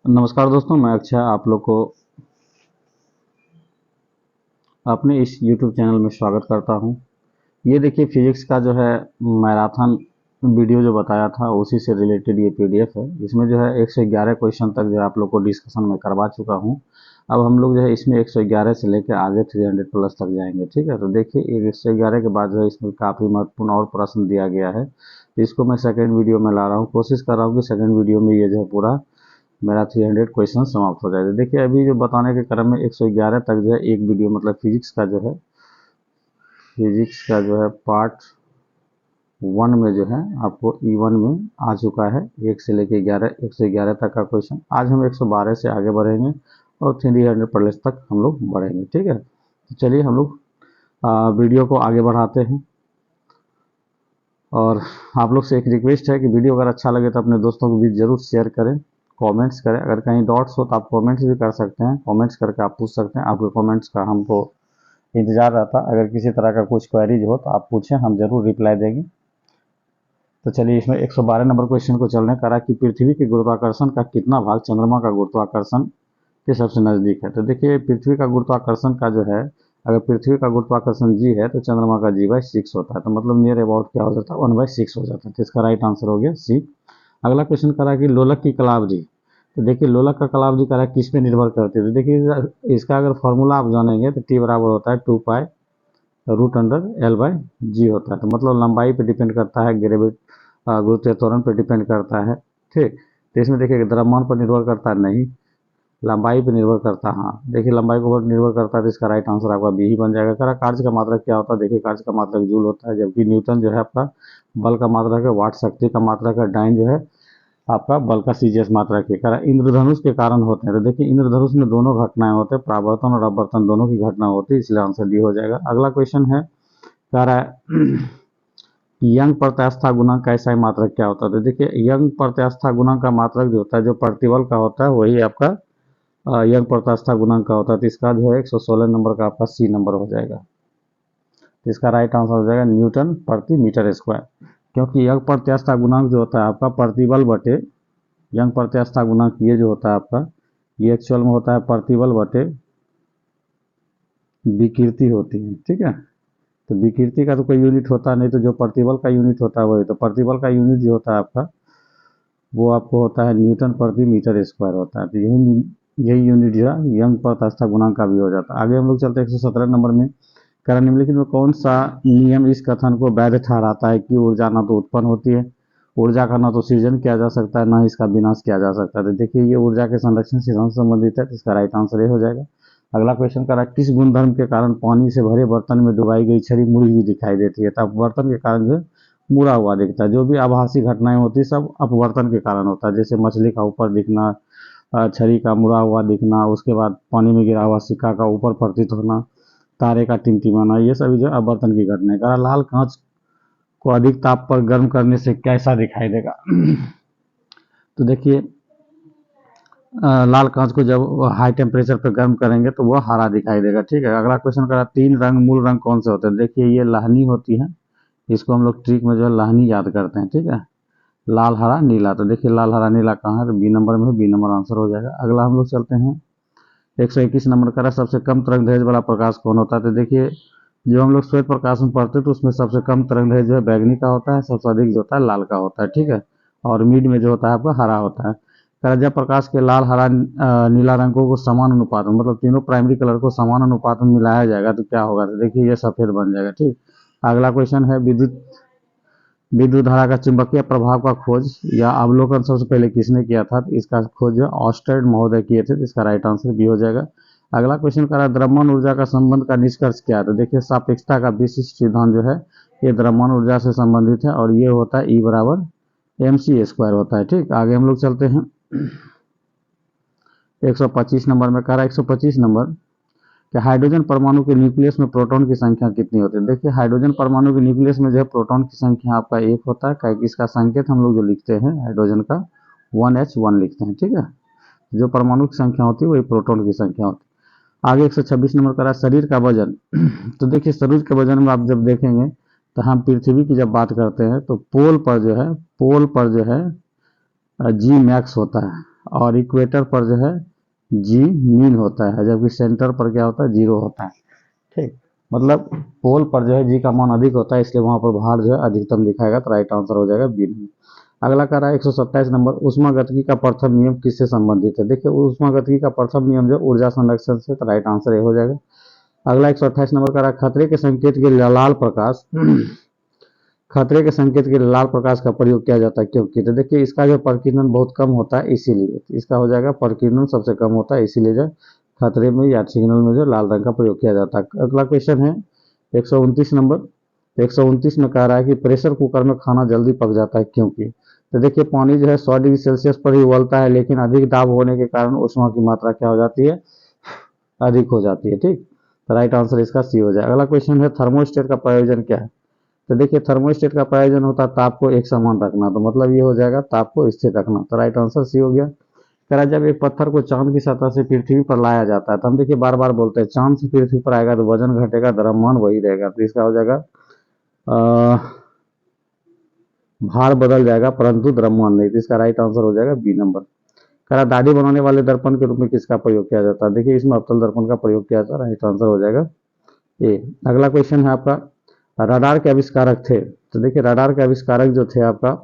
नमस्कार दोस्तों, मैं अक्षय आप लोग को अपने इस YouTube चैनल में स्वागत करता हूं। ये देखिए फिजिक्स का जो है मैराथन वीडियो जो बताया था उसी से रिलेटेड ये पीडीएफ है। इसमें जो है 111 क्वेश्चन तक जो है आप लोग को डिस्कशन में करवा चुका हूं। अब हम लोग जो है इसमें 111 से लेकर आगे 300 प्लस तक जाएंगे। ठीक है, तो देखिए 111 के बाद जो है इसमें काफ़ी महत्वपूर्ण और प्रश्न दिया गया है। तो इसको मैं सेकेंड वीडियो में ला रहा हूँ, कोशिश कर रहा हूँ कि सेकेंड वीडियो में ये जो है पूरा मेरा 300 क्वेश्चन समाप्त हो जाएगा। देखिए अभी जो बताने के क्रम में 111 तक जो है एक वीडियो मतलब फिजिक्स का जो है पार्ट 1 में जो है आपको E1 में आ चुका है। 1 से लेके 111 तक का क्वेश्चन। आज हम 112 से आगे बढ़ेंगे और 300 प्लस तक हम लोग बढ़ेंगे। ठीक है, तो चलिए हम लोग वीडियो को आगे बढ़ाते हैं। और आप लोग से एक रिक्वेस्ट है कि वीडियो अगर अच्छा लगे तो अपने दोस्तों को भी जरूर शेयर करें, कमेंट्स करें। अगर कहीं डॉट्स हो तो आप कमेंट्स भी कर सकते हैं, कमेंट्स करके आप पूछ सकते हैं। आपके कमेंट्स का हमको इंतजार रहता। अगर किसी तरह का कुछ क्वेरीज हो तो आप पूछें, हम जरूर रिप्लाई देंगे। तो चलिए इसमें 112 नंबर क्वेश्चन को चलने करा कि पृथ्वी के गुरुत्वाकर्षण का कितना भाग चंद्रमा का गुरुत्वाकर्षण के सबसे नजदीक है। तो देखिए पृथ्वी का गुरुत्वाकर्षण का जो है, अगर पृथ्वी का गुरुत्वाकर्षण जी है तो चंद्रमा का जी/6 होता है। तो मतलब नियर अबाउट क्या हो जाता है, 1/6 हो जाता है। तो इसका राइट आंसर हो गया सी। अगला क्वेश्चन करा कि लोलक की कलावधि। तो देखिए लोलक का कलावधि करा किस पे निर्भर करती है। तो देखिए इसका अगर फॉर्मूला आप जानेंगे तो टी बराबर होता है 2π√L/g होता है। तो मतलब लंबाई पे डिपेंड करता है, गुरुत्वीय त्वरण पे डिपेंड करता है। ठीक, तो इसमें देखिए द्रव्यमान पर निर्भर करता है नहीं, लंबाई पे निर्भर करता है। हाँ देखिए लंबाई के ऊपर निर्भर करता है, तो इसका राइट आंसर आपका बी ही बन जाएगा। करा कार्य का मात्रक क्या होता है। देखिए कार्य का मात्रक जूल होता है, जबकि न्यूटन जो है आपका बल का मात्रक है, वाट शक्ति का मात्रक है, डाइन जो है आपका बल का सीजीएस मात्रक है। करा इंद्रधनुष के कारण होते हैं। तो देखिए इंद्रधनुष में दोनों घटनाएं होते हैं, परावर्तन और अपवर्तन दोनों की घटना होती है, इसलिए आंसर डी हो जाएगा। अगला क्वेश्चन है कह रहा है यंग प्रत्यास्था गुणांक का ऐसा मात्रक क्या होता है। तो देखिए यंग प्रत्यास्था गुणांक का मात्रक जो होता है, जो प्रतिबल का होता है, वही आपका यंग प्रत्यास्था गुणांक का होता है। तो इसका जो है 116 नंबर का आपका सी नंबर हो जाएगा। तो इसका राइट आंसर हो जाएगा न्यूटन प्रति मीटर स्क्वायर, क्योंकि यंग प्रत्यास्था गुणांक जो होता है आपका प्रतिबल बटे यंग प्रत्यास्था गुणांक, ये जो होता है आपका, ये एक्चुअल में होता है प्रतिबल बटे विकृति होती है। ठीक है, तो विकृति का तो कोई यूनिट होता नहीं, तो जो प्रतिबल का यूनिट होता है वही। तो प्रतिबल का यूनिट जो होता है आपका, वो आपको होता है न्यूटन प्रति मीटर स्क्वायर होता है। तो यही यूनिट जो है यंग प्रत्यास्था गुणांक का भी हो जाता है। आगे हम लोग चलते हैं 117 नंबर में। कारण निम्नलिखित में कौन सा नियम इस कथन को वैध ठहराता है कि ऊर्जा न तो उत्पन्न होती है, ऊर्जा का न तो सृजन किया जा सकता है, न इसका विनाश किया जा सकता है। तो देखिए ये ऊर्जा के संरक्षण से संबंधित है, तो इसका राइट आंसर ये हो जाएगा। अगला क्वेश्चन करा किस गुणधर्म के कारण पानी से भरे बर्तन में डुबाई गई छड़ी मुड़ी हुई दिखाई देती है। तो अपवर्तन के कारण जो है मुड़ा हुआ दिखता है। जो भी आभासी घटनाएं होती है सब अपवर्तन के कारण होता है, जैसे मछली का ऊपर दिखना, छड़ी का मुड़ा हुआ दिखना, उसके बाद पानी में गिरा हुआ सिक्का का ऊपर प्रतीत होना, तारे का टिमटिमाना, ये सभी जो अपवर्तन की घटना है। लाल कांच को अधिक ताप पर गर्म करने से कैसा दिखाई देगा। तो देखिए लाल कांच को जब हाई टेम्परेचर पर गर्म करेंगे तो वह हरा दिखाई देगा। ठीक है, अगला क्वेश्चन करा तीन रंग मूल रंग कौन से होते हैं। देखिए ये लाहनी होती है, इसको हम लोग ट्रिक में जो है लाहनी याद करते हैं। ठीक है, लाल हरा नीला। तो देखिए लाल हरा नीला कहाँ है, तो बी नंबर में, बी नंबर आंसर हो जाएगा। अगला हम लोग चलते हैं 121 नंबर का, सबसे कम तरंग दैर्ध्य वाला प्रकाश कौन होता है। तो देखिए जो हम लोग श्वेत प्रकाश में पढ़ते हैं तो उसमें सबसे कम तरंग दैर्ध्य जो है बैगनी का होता है, सबसे अधिक जो होता है लाल का होता है। ठीक है, और मिड में जो होता है आपका हरा होता है। जब प्रकाश के लाल हरा नीला रंगों को समान अनुपात में, मतलब तीनों प्राइमरी कलर को समान अनुपात में मिलाया जाएगा तो क्या होगा। तो देखिए ये सफेद बन जाएगा। ठीक, अगला क्वेश्चन है विद्युत धारा का चुंबकीय प्रभाव का खोज या अवलोकन सबसे पहले किसने किया था। तो इसका खोज जो ऑस्टेड महोदय किए थे। तो इसका राइट आंसर बी हो जाएगा। अगला क्वेश्चन करा द्रव्यमान ऊर्जा का संबंध का निष्कर्ष क्या है। तो देखिए सापेक्षता का विशिष्ट सिद्धांत जो है ये द्रव्यमान ऊर्जा से संबंधित है, और ये होता है E बराबर mc² होता है। ठीक, आगे हम लोग चलते हैं 125 नंबर में। कह रहा है 125 नंबर कि हाइड्रोजन परमाणु के न्यूक्लियस में प्रोटॉन की संख्या कितनी होती है। देखिए हाइड्रोजन परमाणु के न्यूक्लियस में जो है प्रोटॉन की संख्या आपका 1 होता है। इसका संकेत हम लोग जो लिखते हैं हाइड्रोजन का 1H1 लिखते हैं। ठीक है, जो परमाणु की संख्या होती है वही प्रोटॉन की संख्या होती है। आगे 126 नंबर करा शरीर का वजन। तो देखिए शरीर के वजन में आप जब देखेंगे तो हम पृथ्वी की जब बात करते हैं तो पोल पर जो है जी मैक्स होता है, और इक्वेटर पर जो है जी मीन होता है, जबकि सेंटर पर क्या होता है, जीरो होता है। ठीक, मतलब पोल पर जो है जी का मान अधिक होता है, इसलिए वहां पर भार जो है अधिकतम दिखाएगा, तो राइट आंसर हो जाएगा बी। अगला कह रहा है 127 नंबर, ऊष्मागतिकी का प्रथम नियम किससे संबंधित है। देखिए ऊष्मागतिकी का प्रथम नियम जो ऊर्जा संरक्षण से, तो राइट आंसर ये हो जाएगा। अगला 128 नंबर कह रहा है खतरे के संकेत के लिए लाल प्रकाश खतरे के संकेत के लिए लाल प्रकाश का प्रयोग किया जाता है क्योंकि, तो देखिए इसका जो प्रकीर्णन बहुत कम होता है इसीलिए, इसका हो जाएगा प्रकीर्णन सबसे कम होता है इसीलिए जो खतरे में या सिग्नल में जो लाल रंग का प्रयोग किया जाता है। अगला क्वेश्चन है 129 नंबर, 129 में कह रहा है कि प्रेशर कुकर में खाना जल्दी पक जाता है क्योंकि, तो देखिए पानी जो है 100 डिग्री सेल्सियस पर ही उबलता है, लेकिन अधिक दाब होने के कारण ऊष्मा की मात्रा क्या हो जाती है, अधिक हो जाती है। ठीक, तो राइट आंसर इसका सी हो जाए। अगला क्वेश्चन है थर्मोस्टेट का प्रयोजन क्या है। तो देखिए थर्मोस्टेट का प्रयोजन होता है ताप को एक समान रखना, तो मतलब ये हो जाएगा ताप को स्थिर रखना, तो राइट आंसर सी हो गया। कह रहा जब एक पत्थर को चांद की सतह से पृथ्वी पर लाया जाता है, तो हम देखिए बार बार बोलते हैं चांद से पृथ्वी पर आएगा तो वजन घटेगा, द्रव्यमान वही रहेगा, तो इसका हो जाएगा भार बदल जाएगा परंतु द्रव्यमान नहीं, तो इसका राइट आंसर हो जाएगा बी नंबर। कह रहा दाढ़ी बनाने वाले दर्पण के रूप में किसका प्रयोग किया जाता है। देखिए इसमें अवतल दर्पण का प्रयोग किया जाता है, राइट आंसर हो जाएगा ए। अगला क्वेश्चन है आपका रडार के आविष्कारक थे, तो देखिए रडार के आविष्कारक जो थे आपका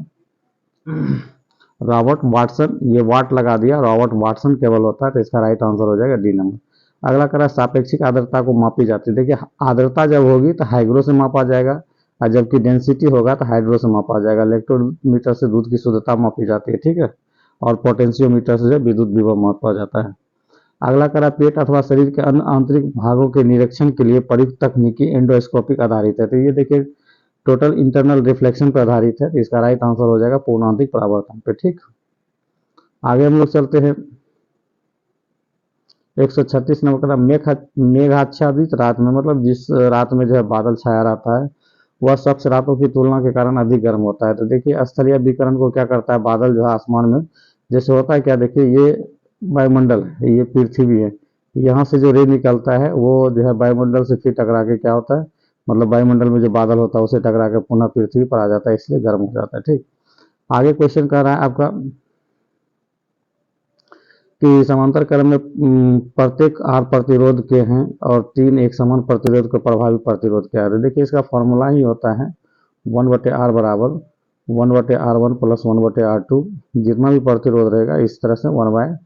रॉबर्ट वाटसन, ये वाट लगा दिया, रॉबर्ट वाटसन केवल होता है, तो इसका राइट आंसर हो जाएगा डी नंबर। अगला करा सापेक्षिक आर्द्रता को मापी जाती है। देखिए आर्द्रता जब होगी तो हाइग्रो से मापा जाएगा, और जबकि डेंसिटी होगा तो हाइड्रो से मापा जाएगा। इलेक्ट्रोमीटर से दूध की शुद्धता मापी जाती है, ठीक है, और पोटेंशियोमीटर से विद्युत विभव मापा जाता है। अगला करा पेट अथवा शरीर के अन्य आंतरिक भागों के निरीक्षण के लिए प्रयुक्त तकनीकी एंडोस्कोपिक आधारित है, तो ये देखिए टोटल इंटरनल रिफ्लेक्शन पर आधारित है, तो इसका राइट आंसर हो जाएगा पूर्णांतिक परावर्तन पे। ठीक, आगे हम लोग चलते हैं 136 नंबर का मेघाच्छादित रात में, मतलब जिस रात में जो है बादल छाया रहता है वह स्वच्छ रातों की तुलना के कारण अधिक गर्म होता है। तो देखिए स्थलीय विकिरण को क्या करता है, बादल जो है आसमान में जैसे होता है, क्या देखिए ये वायुमंडल है, ये पृथ्वी है, यहाँ से जो रे निकलता है वो जो है वायुमंडल से फिर टकरा के क्या होता है, मतलब वायुमंडल में जो बादल होता है उसे टकरा के पुनः पृथ्वी पर आ जाता है, इसलिए गर्म हो जाता है। ठीक, आगे क्वेश्चन कर रहा है आपका कि समांतर क्रम में प्रत्येक आर प्रतिरोध के हैं और 3 एक समान प्रतिरोध के प्रभावी प्रतिरोध क्या है। देखिए इसका फॉर्मूला ही होता है 1/r बराबर 1/r1 प्लस 1/r2, जितना भी प्रतिरोध रहेगा इस तरह से 1 बाय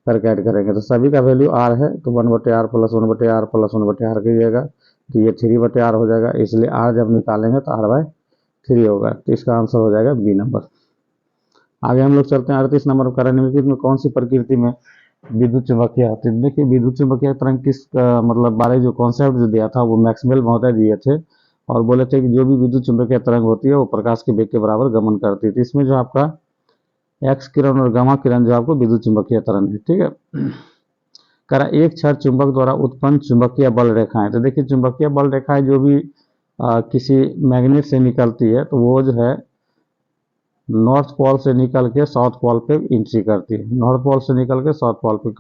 करके ऐड करेंगे, तो सभी का वैल्यू r है, तो 1/r plus 1/r plus 1/r कीजिएगा तो ये 3/r हो जाएगा, इसलिए r जब निकालेंगे तो r/3 होगा, तो इसका आंसर हो जाएगा बी नंबर। आगे हम लोग चलते हैं 38 नंबर पर, निम्नलिखित में कौन सी प्रकृति में विद्युत चुंबकीय होती है। देखिए विद्युत चुंबकीय तरंग किस मतलब बारे जो कॉन्सेप्ट जो दिया था वो मैक्सवेल महोदय दिए थे, और बोले थे कि जो भी विद्युत चुंबकीय तरंग होती है वो प्रकाश के वेग के बराबर गमन करती है। तो इसमें जो आपका एक्स किरण और गामा किरण जो आपको विद्युत चुंबकीय तरंग है, ठीक है। करा एक क्षण चुंबक द्वारा उत्पन्न चुंबकीय बल रेखाएं, तो देखिए चुंबकीय बल रेखाएं जो भी किसी मैग्नेट से निकलती है तो वो जो है नॉर्थ पोल से निकल के साउथ पोल पे एंट्री करती है, नॉर्थ पोल से निकल के साउथ पोल पे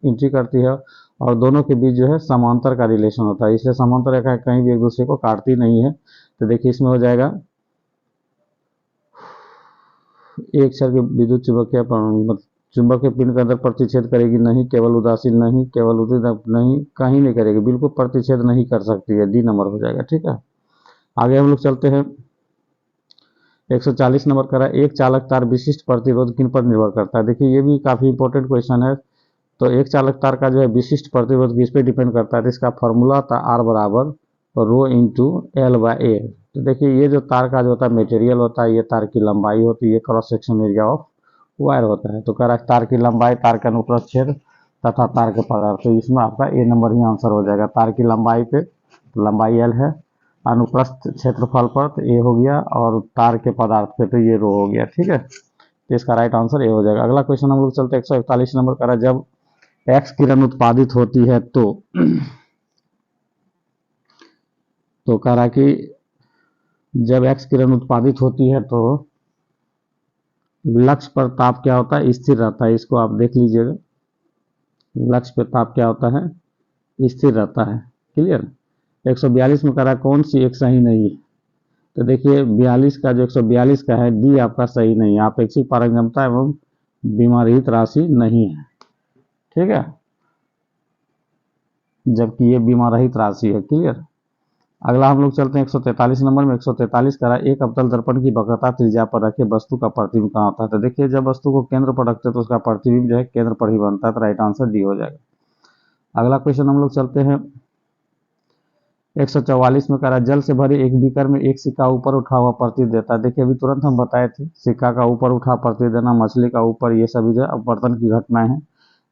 एंट्री करती है, और दोनों के बीच जो है समांतर का रिलेशन होता है, इसलिए समांतर रेखाएं कहीं भी एक दूसरे को काटती नहीं है। तो देखिए इसमें हो जाएगा एक क्षण के विद्युत चुंबकीय चुंबक के पिंड के अंदर प्रतिच्छेद करेगी नहीं, केवल उदासीन नहीं, केवल उद्दीपक नहीं, कहीं नहीं करेगी, बिल्कुल प्रतिच्छेद नहीं कर सकती है, डी नंबर हो जाएगा। ठीक है, आगे हम लोग चलते हैं 140 नंबर करा एक चालक तार विशिष्ट प्रतिरोध किन पर निर्भर करता है। देखिए ये भी काफी इंपॉर्टेंट क्वेश्चन है, तो एक चालक तार का जो है विशिष्ट प्रतिरोध किस पे डिपेंड करता है, तो इसका फॉर्मूला था आर बराबर रो इंटू एल बाय ए। तो देखिए ये जो तार का जो होता है मटेरियल होता है, ये तार की लंबाई होती है, ये cross section area of wire होता है। तो कह रहा है तार की लंबाई, तार का अनुप्रस्थ छेद तथा तार के पदार्थ, तो इसमें आपका ए नंबर ही आंसर हो जाएगा। तार की लंबाई पे लंबाई एल है, अनुप्रस्थ क्षेत्रफल पर तो ए हो गया, और तार के पदार्थ पे तो ये रो हो गया। ठीक है, तो इसका राइट आंसर ए हो जाएगा। अगला क्वेश्चन हम लोग चलते हैं 141 नंबर करा जब एक्स किरण उत्पादित होती है तो कह रहा कि जब एक्स किरण उत्पादित होती है तो लक्ष्य पर ताप क्या होता है, स्थिर रहता है, इसको आप देख लीजिएगा, लक्ष्य पर ताप क्या होता है, स्थिर रहता है। क्लियर। 142 में कह रहा कौन सी एक सही नहीं है, तो देखिए 42 का जो 142 का है डी आपका सही नहीं है, आपेक्षिक पारगम्यता एवं बीमा रहित राशि नहीं है, ठीक है, जबकि ये बीमा रहित राशि है। क्लियर। अगला हम लोग चलते हैं 143 नंबर में। 143 कह रहा है एक अवतल दर्पण की वक्रता त्रिज्या पर रखे वस्तु का प्रतिबिंब कहाँ होता है। तो देखिए जब वस्तु को केंद्र पर रखते हैं तो उसका प्रतिबिंब जो है केंद्र पर ही बनता है, तो राइट आंसर डी हो जाएगा। अगला क्वेश्चन हम लोग चलते हैं 144 में कह रहा है जल से भरे एक बीकर में एक सिक्का ऊपर उठा हुआ प्रतीत देता है। देखिए अभी तुरंत हम बताए थे सिक्का का ऊपर उठा प्रतीत देना, मछली का ऊपर, ये सभी जो है अपवर्तन की घटनाएं हैं।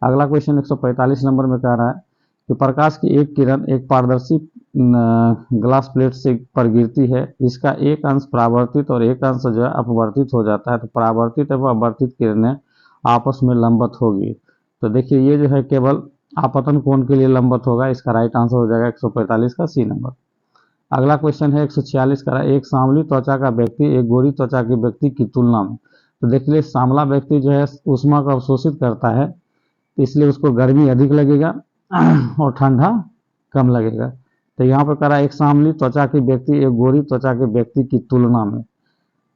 अगला क्वेश्चन 145 नंबर में कह रहा है कि प्रकाश की एक किरण एक पारदर्शी ग्लास प्लेट से पर गिरती है, इसका एक अंश परावर्तित और एक अंश जो है अपवर्तित हो जाता है, तो परावर्तित एवं अपवर्तित किरणें आपस में लंबवत होगी। तो देखिए ये जो है केवल आपतन कोण के लिए लंबवत होगा, इसका राइट आंसर हो जाएगा 145 का सी नंबर। अगला क्वेश्चन है 146 का, एक सांवली त्वचा का व्यक्ति एक गोरी त्वचा के व्यक्ति की तुलना में, तो देखिए सांवला व्यक्ति जो है ऊष्मा को अवशोषित करता है, इसलिए उसको गर्मी अधिक लगेगा और ठंडा कम लगेगा। तो यहाँ पर करा एक सांवली त्वचा के व्यक्ति एक गोरी त्वचा के व्यक्ति की तुलना में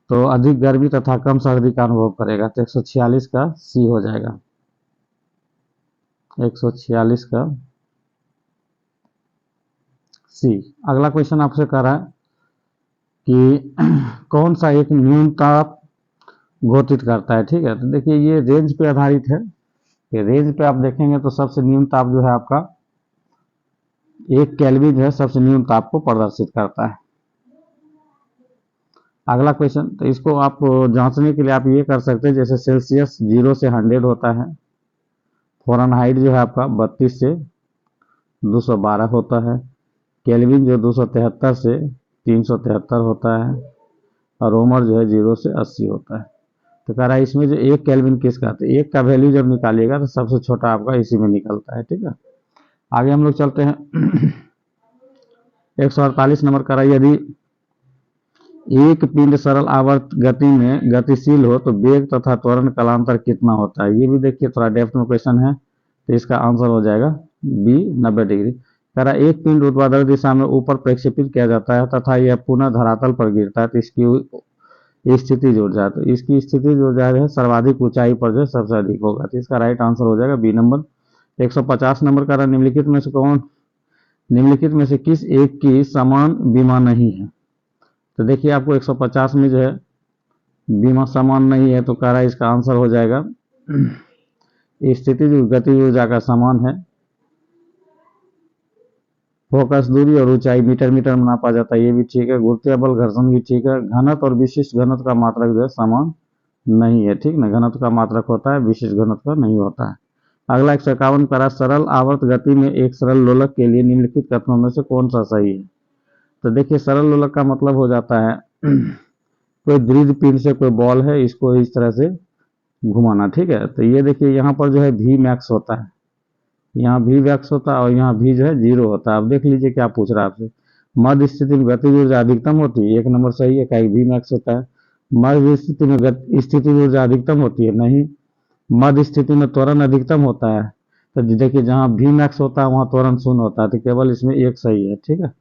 तो अधिक गर्मी तथा कम सर्दी का अनुभव करेगा, तो 146 का सी हो जाएगा। 146 का सी। अगला क्वेश्चन आपसे कह रहा है कि कौन सा एक न्यूनताप घोषित करता है, ठीक है। तो देखिए ये रेंज पे आधारित है, कि रेंज पे आप देखेंगे तो सबसे न्यून ताप जो है आपका 1 केल्विन जो है सबसे न्यून ताप को प्रदर्शित करता है। अगला क्वेश्चन, तो इसको आप जांचने के लिए आप ये कर सकते हैं, जैसे सेल्सियस 0 से 100 होता है, फ़ारेनहाइट जो है आपका 32 से 212 होता है, केल्विन जो 273 से 373 होता है, और रोमर जो है 0 से 80 होता है। तो कह रहा है इसमें जो 1 केल्विन किसका, तो 1 का वैल्यू जब निकालिएगा तो सबसे छोटा आपका इसी में निकलता है, ठीक है। आगे हम लोग चलते हैं 148 नंबर। कह रहा है यदि एक पिंड सरल आवर्त गति में गतिशील हो तो वेग तथा त्वरण कालांतर कितना होता है। ये भी देखिए थोड़ा डेप्थ में क्वेश्चन है, तो इसका आंसर हो जाएगा बी 90 डिग्री। कह रहा है एक पिंड ऊर्ध्वाधर दिशा में ऊपर प्रक्षेपित किया जाता है तथा यह पुनः धरातल पर गिरता है, तो इसकी स्थिति जो ऊर्जा है, तो इसकी स्थिति जो ऊर्जा है सर्वाधिक ऊंचाई पर जो सबसे अधिक होगा, तो इसका राइट आंसर हो जाएगा बी नंबर। 150 नंबर का निम्नलिखित में से किस एक की समान बीमा नहीं है। तो देखिए आपको 150 में जो है बीमा समान नहीं है, तो कह रहा है इसका आंसर हो जाएगा स्थिति जो गति ऊर्जा का समान है, फोकस दूरी और ऊंचाई मीटर में नापा जाता है, ये भी ठीक है, गुरुत्वीय बल घर्षण भी ठीक है, घनत्व और विशिष्ट घनत्व का मात्रक जो है समान नहीं है, ठीक ना, घनत्व का मात्रक होता है विशिष्ट घनत्व का नहीं होता है। अगला 151 करा सरल आवर्त गति में एक सरल लोलक के लिए निम्नलिखित कथनों में से कौन सा सही है। तो देखिए सरल लोलक का मतलब हो जाता है कोई दृढ़ पिंड से कोई बॉल है, इसको इस तरह से घुमाना, ठीक है। तो ये देखिए यहाँ पर जो है वी मैक्स होता है, यहाँ वी मैक्स होता है और यहाँ वी जो है 0 होता है। अब देख लीजिए क्या पूछ रहा है आपसे, मध्य स्थिति में गति ऊर्जा अधिकतम होती है, 1 नंबर सही है, कहीं वी मैक्स होता है। मध्य स्थिति में स्थिति ऊर्जा अधिकतम होती है, नहीं। मध्य स्थिति में त्वरण अधिकतम होता है, तो देखिए जहाँ वी मैक्स होता है वहाँ त्वरण 0 होता है, तो केवल इसमें एक सही है, ठीक है।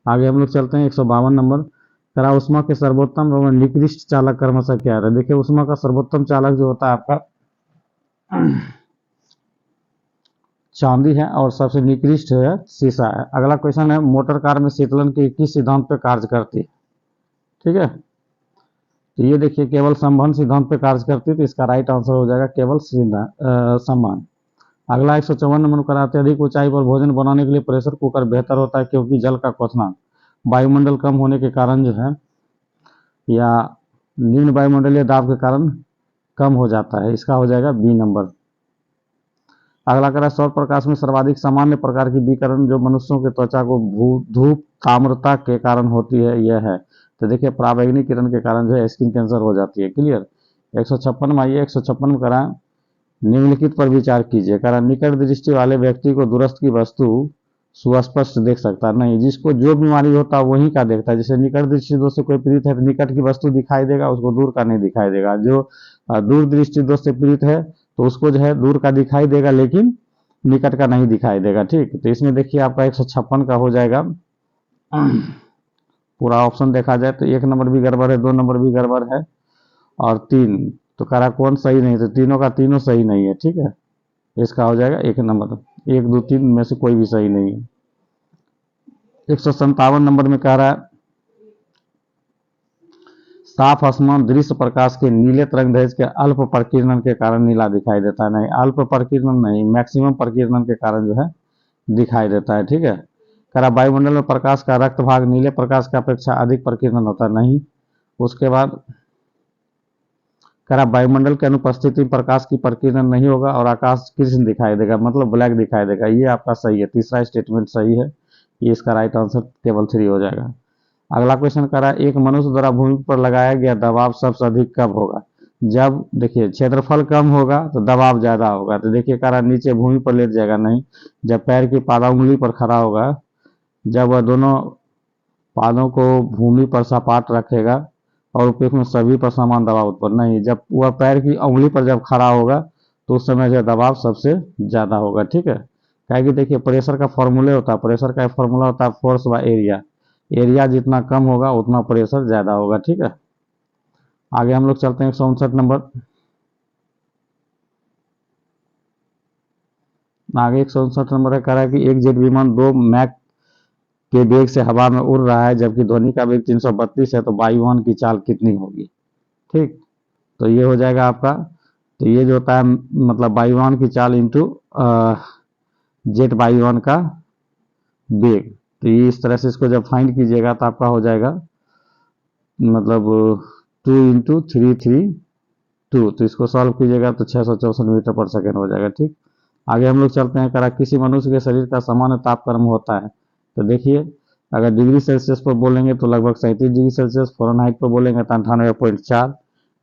आगे हम लोग चलते हैं 152 नंबर। करा उष्मा के सर्वोत्तम एवं निकृष्ट चालक क्रमशः क्या है। देखिए उष्मा का सर्वोत्तम चालक जो होता है आपका चांदी है और सबसे निकृष्ट है शीशा है। अगला क्वेश्चन है मोटर कार में शीतलन के किस सिद्धांत पे कार्य करती है, ठीक है। तो ये देखिए केवल संवहन सिद्धांत पे कार्य करती है, तो इसका राइट आंसर हो जाएगा केवल संवहन। अगला 154 नंबर कराते अधिक ऊंचाई पर भोजन बनाने के लिए प्रेशर कुकर बेहतर होता है, क्योंकि जल का क्वथनांक वायुमंडल कम होने के कारण जो है या निम्न वायुमंडलीय दाब के कारण कम हो जाता है, इसका हो जाएगा बी नंबर। अगला करा सौर प्रकाश में सर्वाधिक सामान्य प्रकार की विकिरण जो मनुष्यों के त्वचा को धूप ताम्रता के कारण होती है, यह है। तो देखिए पराबैंगनी किरण के कारण जो है स्किन कैंसर हो जाती है, क्लियर। 156 में आइए, 156 में करा निम्नलिखित पर विचार कीजिए। करा निकट दृष्टि वाले व्यक्ति को दूरस्थ की वस्तु सुस्पष्ट देख सकता नहीं, जिसको जो बीमारी होता है वही का देखता है। जैसे निकट दृष्टि दोष से कोई पीड़ित है तो निकट की वस्तु दिखाई देगा, उसको दूर का नहीं दिखाई देगा। जो दूर दृष्टि दोष से पीड़ित है तो उसको जो है दूर का दिखाई देगा लेकिन निकट का नहीं दिखाई देगा, ठीक। तो इसमें देखिए आपका 156 का हो जाएगा पूरा ऑप्शन देखा जाए तो 1 नंबर भी गड़बड़ है, 2 नंबर भी गड़बड़ है और 3 तो कह रहा कौन सही नहीं, तो तीनों का तीनों सही नहीं है, ठीक है। इसका हो जाएगा एक नंबर, 1 2 3 में से कोई भी सही नहीं है। 157 नंबर में कह रहा है साफ आसमान दृश्य प्रकाश के नीले तरंगदैर्घ्य के अल्प प्रकीर्णन के कारण नीला दिखाई देता है। नहीं, अल्प प्रकीर्णन नहीं, मैक्सिमम प्रकीर्णन के कारण जो है दिखाई देता है, ठीक है। कह रहा वायुमंडल में प्रकाश का रक्त भाग नीले प्रकाश की अपेक्षा अधिक प्रकीर्णन होता है। नहीं। उसके बाद कह रहा वायुमंडल की अनुपस्थिति में प्रकाश की प्रकीर्णन नहीं होगा और आकाश कृष्ण दिखाई देगा, मतलब ब्लैक दिखाई देगा। ये आपका सही है, तीसरा स्टेटमेंट सही है, ये इसका राइट आंसर टेबल 3 हो जाएगा। अगला क्वेश्चन कर रहा है एक मनुष्य द्वारा भूमि पर लगाया गया दबाव सबसे अधिक कब होगा। जब देखिए क्षेत्रफल कम होगा तो दबाव ज्यादा होगा। तो देखिए कह रहा नीचे भूमि पर लेट जाएगा। नहीं, जब पैर की पादा उंगली पर खड़ा होगा, जब वह दोनों पादों को भूमि पर सपाट रखेगा और उपयुक्त में सभी पर समान दबाव उत्पन्न। नहीं, जब वह पैर की उंगली पर जब खड़ा होगा तो उस समय जो दबाव सबसे ज्यादा होगा, ठीक है। क्या कि देखिए प्रेशर का फॉर्मूले होता है, प्रेशर का फॉर्मूला होता है फोर्स बाय एरिया। एरिया जितना कम होगा उतना प्रेशर ज्यादा होगा, ठीक है। आगे हम लोग चलते हैं 159 नंबर। आगे 159 नंबर कह रहा है कि एक जेट विमान 2 मैक के वेग से हवा में उड़ रहा है जबकि ध्वनि का वेग 332 है, तो वायुयान की चाल कितनी होगी। ठीक, तो ये हो जाएगा आपका, तो ये जो होता है मतलब वायुयान की चाल इंटू जेट वायुयान का वेग। तो ये इस तरह से इसको जब फाइंड कीजिएगा तो आपका हो जाएगा मतलब 2 × 3 × 2, तो इसको सॉल्व कीजिएगा तो 664 मीटर पर सेकेंड हो जाएगा, ठीक। आगे हम लोग चलते हैं। करा किसी मनुष्य के शरीर का सामान्य तापक्रम होता है, तो देखिए अगर डिग्री सेल्सियस पर बोलेंगे तो लगभग 37 डिग्री सेल्सियस, फ़ारेनहाइट पर बोलेंगे तो 98.4,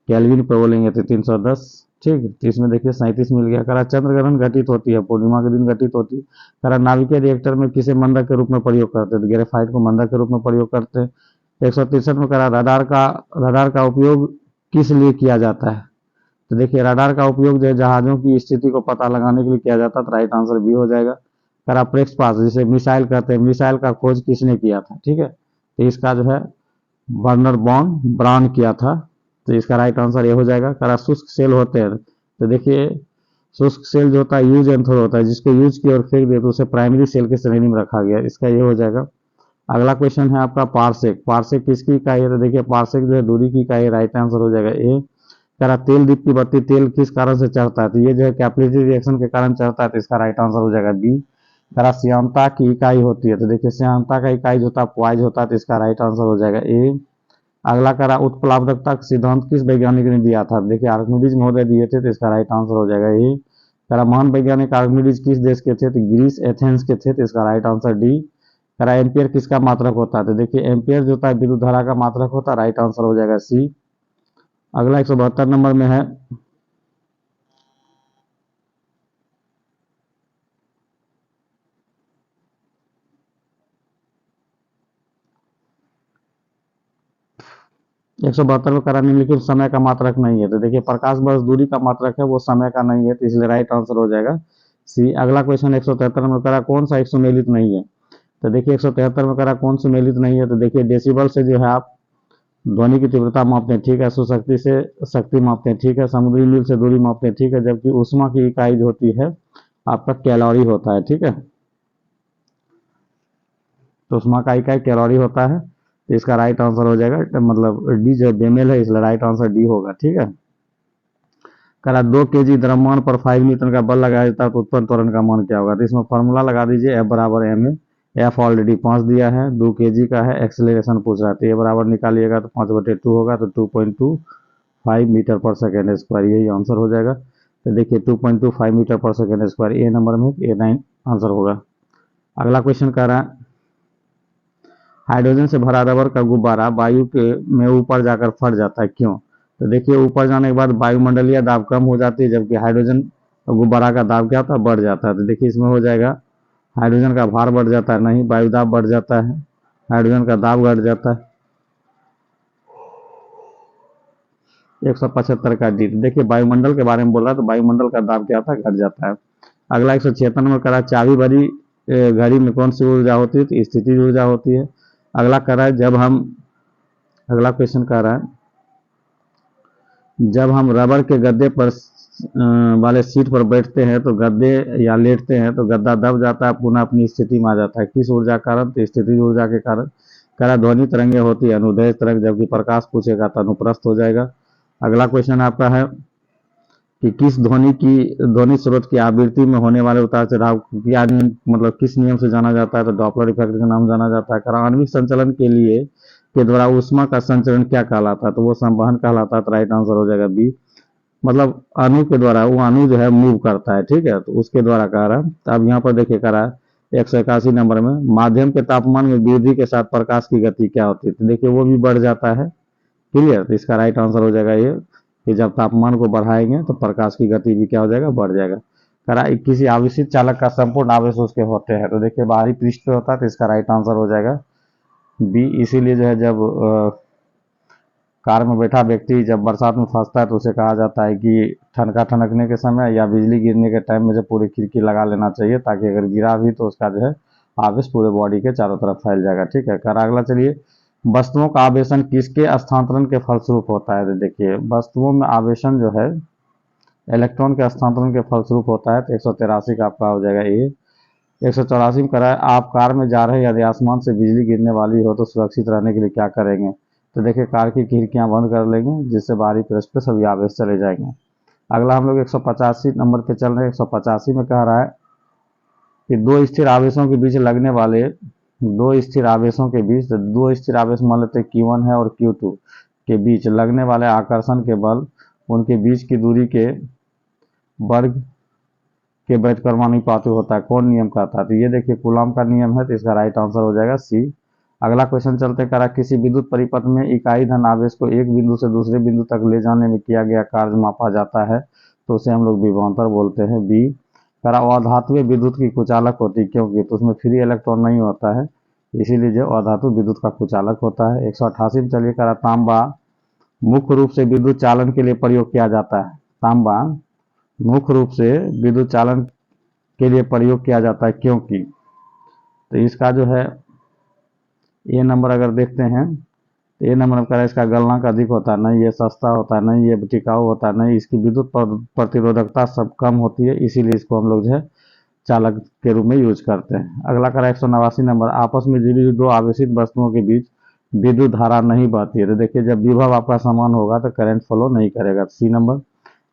केल्विन पर बोलेंगे तो 310, ठीक। तो इसमें देखिए 37 मिल गया। करा चंद्र ग्रहण घटित होती है, पूर्णिमा के दिन घटित होती है। करा नाभिकीय रिएक्टर में किसे मंदक के रूप में प्रयोग करते हैं, तो ग्रेफाइट को मंदक के रूप में प्रयोग करते हैं। 163 में करा रडार का उपयोग किस लिए किया जाता है, तो देखिए रडार का उपयोग जो है जहाजों की स्थिति को पता लगाने के लिए किया जाता है, तो राइट आंसर बी हो जाएगा। करा प्रेक्सपास जिसे मिसाइल कहते हैं, मिसाइल का खोज किसने किया था, ठीक है। तो इसका जो है वर्नर बॉन ब्राउन किया था, तो इसका राइट आंसर ये हो जाएगा। करा शुष्क सेल होते हैं, तो देखिए शुष्क सेल जो होता है यूज एंड थ्रो होता है, जिसको यूज किया और फेंक दिया तो उसे प्राइमरी सेल के श्रेणी में रखा गया, इसका ये हो जाएगा। अगला क्वेश्चन है आपका पारसेक। पारसेक किसकी इकाई है, तो देखिए पारसेक जो है दूरी की इकाई, राइट आंसर हो जाएगा ए। करा तेल दीप्ति बत्ती तेल किस कारण से चढ़ता है, तो ये जो है कैपिलरी रिएक्शन के कारण चढ़ता है, तो इसका राइट आंसर हो जाएगा बी। करा श्यानता की इकाई होती है, तो देखिए श्यानता का इकाई जो होता है पॉइज होता है, तो इसका राइट आंसर हो जाएगा ए। अगला करा उत्प्लावकता का सिद्धांत किस वैज्ञानिक ने दिया था, देखिए आर्किमिडीज महोदय दिए थे, तो इसका राइट आंसर हो जाएगा ए। करा महान वैज्ञानिक आर्किमिडीज किस देश के थे, तो ग्रीस एथेंस के थे, तो इसका राइट आंसर डी। करा एम्पियर किसका मात्रक होता है, तो देखिए एम्पियर जो होता है विद्युत धारा का मात्रक होता है, राइट आंसर हो जाएगा सी। अगला 172 नंबर में है 172 में करा निम्नलिखित समय का मात्रक नहीं है, तो देखिए प्रकाश वर्ष दूरी का मात्रक है, वो समय का नहीं है, तो इसलिए राइट आंसर हो जाएगा सी। अगला क्वेश्चन 173 में करा कौन सा एक सुमेलित नहीं है, तो देखिए 173 में करा कौन सुमेलित नहीं है, तो देखिए डेसिबल से जो है आप ध्वनि की तीव्रता मापते हैं, ठीक है। सुशक्ति से शक्ति मापते हैं, ठीक है। समुद्री मील से दूरी मापते हैं, ठीक है। जबकि ऊष्मा की इकाई जो होती है आपका कैलोरी होता है, ठीक है। तो ऊष्मा का इकाई कैलोरी होता है, तो इसका राइट आंसर हो जाएगा मतलब डी जो बेमेल है, इसलिए राइट आंसर डी होगा, ठीक है। करा 2 kg द्रव्यमान पर 5 न्यूटन का बल लगाया जाता है तो उत्पन्न त्वरण का मान क्या होगा, तो इसमें फॉर्मूला लगा दीजिए F बराबर एम ए। एफ ऑलरेडी 5 दिया है, 2 kg का है, एक्सेलरेशन पूछ रहा है, तो ये बराबर निकालिएगा तो 5/2 होगा, तो 2.25 मीटर पर सेकेंड स्क्वायर, यही आंसर हो जाएगा। तो देखिए 2.25 मीटर पर सेकेंड स्क्वायर ए नंबर में A9 आंसर होगा। अगला क्वेश्चन कह रहा है हाइड्रोजन से भरा रबर का गुब्बारा वायु के में ऊपर जाकर फट जाता है, क्यों, तो देखिए ऊपर जाने के बाद वायुमंडलीय दाब कम हो जाती है, जबकि हाइड्रोजन गुब्बारा का दाब क्या होता है, बढ़ जाता है। तो देखिए इसमें हो जाएगा हाइड्रोजन का भार बढ़ जाता है, नहीं, वायु दाब बढ़ जाता है, हाइड्रोजन का दाब घट जाता है। 175 का डी, देखिए वायुमंडल के बारे में बोल रहा है, तो वायुमंडल का दाब क्या होता है, घट जाता है। अगला 176 में करा चाबी भरी घड़ी में कौन सी ऊर्जा होती है, तो स्थिति ऊर्जा होती है। अगला कह रहा है जब हम, अगला क्वेश्चन कह रहा है जब हम रबर के गद्दे पर वाले सीट पर बैठते हैं तो गद्दे या लेटते हैं तो गद्दा दब जाता है, पुनः अपनी स्थिति में आ जाता है। किस ऊर्जा के कारण? तो स्थिति ऊर्जा के कारण। कह ध्वनि तरंगे होती है अनुदैर्ध्य तरंग, जबकि प्रकाश पूछेगा तो अनुप्रस्थ हो जाएगा। अगला क्वेश्चन आपका है कि किस ध्वनि स्रोत की आवृत्ति में होने वाले उतार चढ़ाव क्या नियम, मतलब किस नियम से जाना जाता है? तो डॉपलर इफेक्ट के नाम जाना जाता है। आणविक संचलन के द्वारा ऊष्मा का संचरण क्या कहलाता है? तो वो संवहन कहलाता है। तो राइट आंसर हो जाएगा बी। मतलब अणु के द्वारा, वो अणु जो है मूव करता है, ठीक है, तो उसके द्वारा कह रहा है। तो अब यहाँ पर देखिए कह रहा है 181 नंबर में, माध्यम के तापमान में वृद्धि के साथ प्रकाश की गति क्या होती है? तो देखिए वो भी बढ़ जाता है। क्लियर? तो इसका राइट आंसर हो जाएगा ये कि जब तापमान को बढ़ाएंगे तो प्रकाश की गति भी क्या हो जाएगा? बढ़ जाएगा। कह रहा है किसी आवेशित चालक का संपूर्ण आवेश उसके होते हैं, तो देखिए बाहरी पृष्ठ पे होता है, तो इसका राइट आंसर हो जाएगा बी। इसीलिए जो है जब कार में बैठा व्यक्ति जब बरसात में फंसता है तो उसे कहा जाता है कि ठनका ठनकने के समय या बिजली गिरने के टाइम में जो पूरी खिड़की लगा लेना चाहिए, ताकि अगर गिरा भी तो उसका जो है आवेश पूरे बॉडी के चारों तरफ फैल जाएगा। ठीक है, कर अगला चलिए, वस्तुओं का आवेशन किसके स्थानांतरण के फलस्वरूप होता है? तो देखिए वस्तुओं में आवेशन जो है इलेक्ट्रॉन के स्थानांतरण के फलस्वरूप होता है। तो 183 का आपका हो जाएगा ए। 184 में करा है, आप कार में जा रहे हैं, यदि आसमान से बिजली गिरने वाली हो तो सुरक्षित रहने के लिए क्या करेंगे? तो देखिए कार की खिड़कियां बंद कर लेंगे, जिससे बाहरी पृष्ठ पे सभी आवेश चले जाएंगे। अगला हम लोग 185 नंबर पे चल रहे हैं। 185 में कह रहा है कि दो स्थिर आवेशों के बीच लगने वाले दो स्थिर आवेशों के बीच, दो स्थिर आवेश मान लेते हैं Q1 है और Q2 के बीच लगने वाले आकर्षण के बल उनके बीच की दूरी के वर्ग के व्युत्क्रमानुपाती होता है। कौन नियम कहता है? तो ये देखिए कूलॉम का नियम है, तो इसका राइट आंसर हो जाएगा सी। अगला क्वेश्चन चलते करा, किसी विद्युत परिपथ में इकाई धन आवेश को एक बिंदु से दूसरे बिंदु तक ले जाने में किया गया कार्य मापा जाता है, तो उसे हम लोग विभवांतर बोलते हैं, बी। करा अधातु विद्युत की कुचालक होती है, क्योंकि तो उसमें फ्री इलेक्ट्रॉन नहीं होता है, इसीलिए जो अधातु विद्युत का कुचालक होता है। 188 में चलिए करा, तांबा मुख्य रूप से विद्युत चालन के लिए प्रयोग किया जाता है। तांबा मुख्य रूप से विद्युत चालन के लिए प्रयोग किया जाता है, क्योंकि तो इसका जो है ए नंबर अगर देखते हैं तो ए नंबर का इसका गलनांक अधिक होता है, नहीं ये सस्ता होता है, नहीं ये टिकाऊ होता है, नहीं इसकी विद्युत प्रतिरोधकता सब कम होती है, इसीलिए इसको हम लोग जो है चालक के रूप में यूज करते हैं। अगला करा 189 नंबर, आपस में जुड़ी हुई दो आवेशित वस्तुओं के बीच विद्युत धारा नहीं बहती है। तो देखिए जब विभव आपका समान होगा तो करंट फ्लो नहीं करेगा, सी नंबर।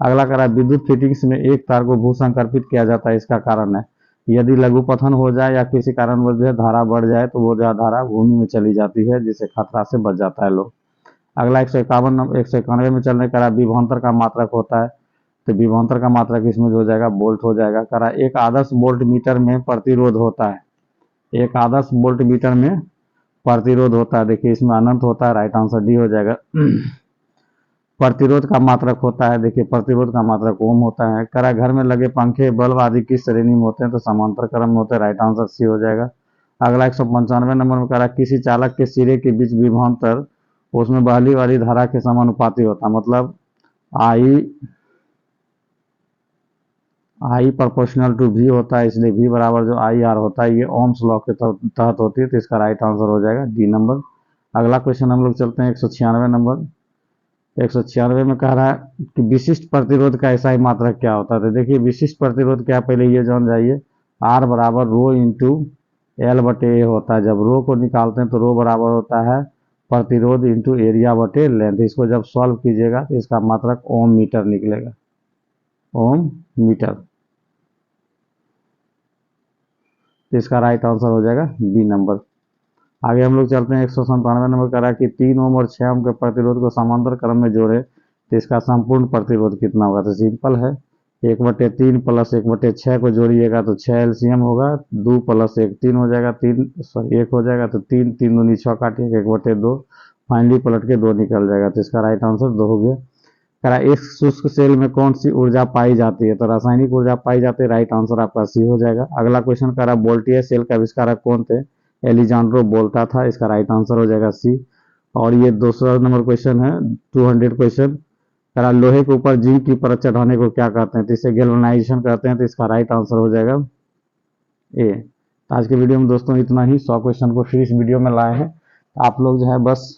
अगला करा, विद्युत फिटिंग्स में एक तार को भूसंकल्पित किया जाता है, इसका कारण है यदि लघुपथन हो जाए या किसी कारणवश जो है धारा बढ़ जाए तो वो जो धारा भूमि में चली जाती है, जिससे खतरा से बच जाता है लोग। अगला 191 में चलने करा, विभवांतर का मात्रक होता है, तो विभवांतर का मात्रक इसमें जो हो जाएगा वोल्ट हो जाएगा। करा, एक आदर्श वोल्ट मीटर में प्रतिरोध होता है, एक आदर्श वोल्ट मीटर में प्रतिरोध होता है, देखिए इसमें अनंत होता है, राइट आंसर डी हो जाएगा। प्रतिरोध का मात्रक होता है, देखिए प्रतिरोध का मात्रक ओम होता है। करा, घर में लगे पंखे बल्ब आदि किस श्रेणी में होते हैं? तो समांतर क्रम में होते हैं, राइट आंसर सी हो जाएगा। अगला 195 नंबर में करा, किसी चालक के सिरे के बीच विभवांतर उसमें बहने वाली धारा के समानुपाती होता है, मतलब आई प्रोपोर्शनल टू वी होता है, इसलिए वी बराबर जो आई आर होता है ये ओम्स लॉ के तहत होती है, तो इसका राइट आंसर हो जाएगा डी नंबर। अगला क्वेश्चन हम लोग चलते हैं 196 नंबर। 196 में कह रहा है कि विशिष्ट प्रतिरोध का ऐसा ही मात्रक क्या होता है? तो देखिए विशिष्ट प्रतिरोध क्या, पहले ये जान जाइए, आर बराबर रो इंटू एल बटे ए होता है। जब रो को निकालते हैं तो रो बराबर होता है प्रतिरोध इंटू एरिया बटे लेंथ। इसको जब सॉल्व कीजिएगा तो इसका मात्रक ओम मीटर निकलेगा, ओम मीटर। तो इसका राइट आंसर हो जाएगा बी नंबर। आगे हम लोग चलते हैं 197 नंबर करा कि 3 ओम और 6 ओम के प्रतिरोध को समांतर क्रम में जोड़े तो इसका संपूर्ण प्रतिरोध कितना होगा? तो सिंपल है, 1/3 प्लस 1/6 को जोड़िएगा तो 6 एलसीएम होगा, 2 प्लस 1 3 हो जाएगा, 1 हो जाएगा, तो 3 3 दूनी 6 काटिएगा 1/2, फाइनली पलट के 2 निकल जाएगा, तो इसका राइट आंसर 2 हो गया। करा, इस शुष्क सेल में कौन सी ऊर्जा पाई जाती है? तो रासायनिक ऊर्जा पाई जाती है, राइट आंसर आपका सी हो जाएगा। अगला क्वेश्चन करा, वोल्टेज सेल का आविष्कारक कौन थे? एलिजांड्रो वोल्टा था, इसका राइट आंसर हो जाएगा सी। और ये 200 नंबर क्वेश्चन है, 200 क्वेश्चन करा, लोहे के ऊपर जिंक की परत चढ़ाने को क्या कहते हैं? तो इसे गैल्वेनाइजेशन कहते हैं, तो इसका राइट आंसर हो जाएगा ए। तो आज के वीडियो में दोस्तों इतना ही, 100 क्वेश्चन को फिर इस वीडियो में लाए हैं। आप लोग जो है बस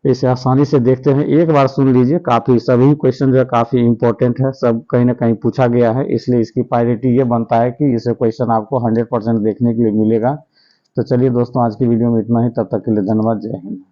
इसे आसानी से देखते हैं, एक बार सुन लीजिए। काफ़ी सभी क्वेश्चन जो है काफ़ी इंपॉर्टेंट है, सब कहीं ना कहीं पूछा गया है, इसलिए इसकी प्रायोरिटी ये बनता है कि इसे क्वेश्चन आपको 100% देखने के लिए मिलेगा। तो चलिए दोस्तों, आज की वीडियो में इतना ही, तब तक के लिए धन्यवाद, जय हिंद।